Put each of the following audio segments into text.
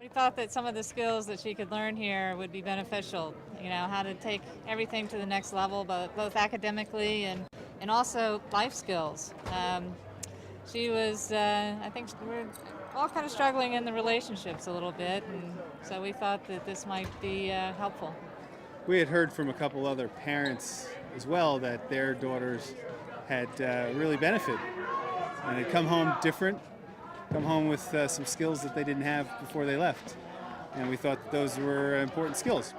We thought that some of the skills that she could learn here would be beneficial, how to take everything to the next level, both academically and also life skills. She was, I think we're all kind of struggling in the relationships a little bit, and so we thought that this might be helpful. We had heard from a couple other parents as well that their daughters had really benefited and had come home different, come home with some skills that they didn't have before they left. And we thought that those were important skills.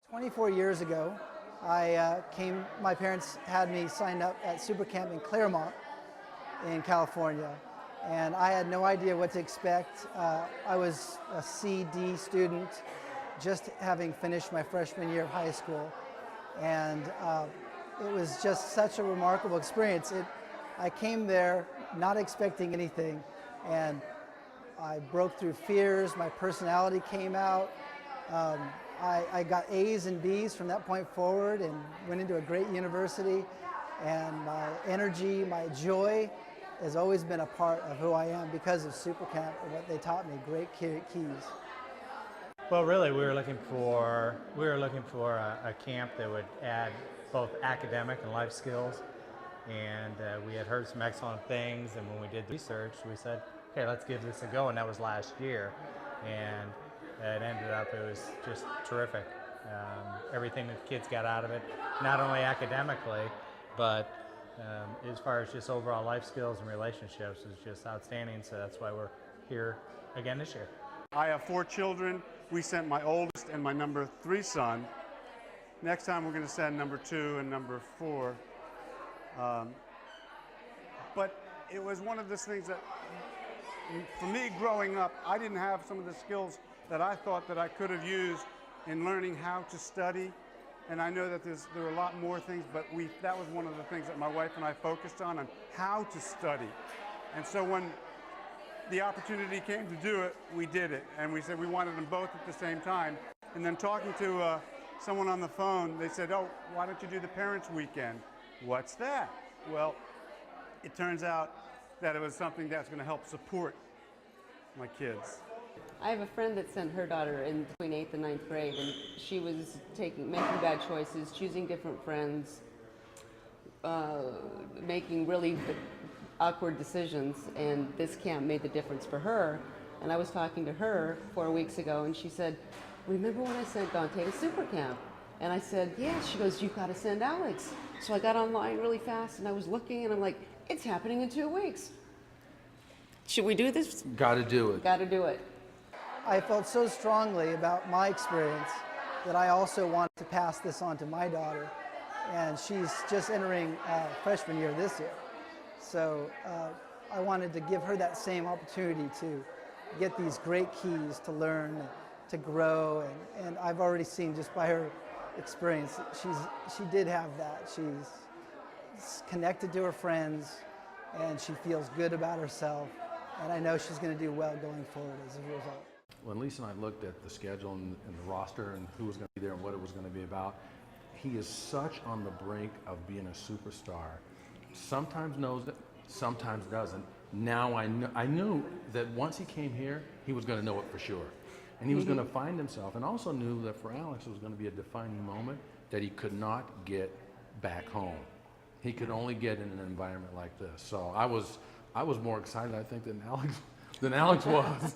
24 years ago, my parents had me signed up at SuperCamp in Claremont in California. And I had no idea what to expect. I was a C.D. student, just having finished my freshman year of high school. And it was just such a remarkable experience. I came there not expecting anything, and I broke through fears. My personality came out. I got A's and B's from that point forward and went into a great university. And my energy, my joy has always been a part of who I am because of SuperCamp and what they taught me, great keys. Well, really, we were looking for a camp that would add both academic and life skills, and we had heard some excellent things. And when we did the research, we said, "Okay, let's give this a go." And that was last year, and it ended up it was just terrific. Everything that the kids got out of it, not only academically, but as far as just overall life skills and relationships, is just outstanding. So that's why we're here again this year. I have 4 children. We sent my oldest and my number 3 son. Next time we're going to send number 2 and number 4. But it was one of those things that, for me growing up, I didn't have some of the skills that I thought that I could have used in learning how to study. And I know that there are a lot more things, but that was one of the things that my wife and I focused on how to study. And so when the opportunity came to do it, we did it. And we said we wanted them both at the same time. And then talking to someone on the phone, they said, "Oh, why don't you do the Parents' Weekend?" What's that? Well, it turns out that it was something that's going to help support my kids. I have a friend that sent her daughter in between 8th and 9th grade, and she was making bad choices, choosing different friends, making really awkward decisions, and this camp made the difference for her. And I was talking to her 4 weeks ago, and she said, "Remember when I sent Dante to SuperCamp?" And I said, "Yeah." She goes, "You've got to send Alex." So I got online really fast, and I was looking, and I'm like, "It's happening in 2 weeks. Should we do this?" Got to do it. Got to do it. I felt so strongly about my experience that I also wanted to pass this on to my daughter. And she's just entering freshman year this year. So I wanted to give her that same opportunity to get these great keys to learn, to grow. And I've already seen just by her experience, she did have that. She's connected to her friends, and she feels good about herself. And I know she's going to do well going forward as a result. When Lisa and I looked at the schedule and the roster and who was going to be there and what it was going to be about, he is such on the brink of being a superstar. Sometimes knows it, sometimes doesn't. Now I knew that once he came here, he was going to know it for sure. And he was going to find himself, and also knew that for Alex it was going to be a defining moment that he could not get back home. He could only get in an environment like this. So I was more excited, I think, than Alex was.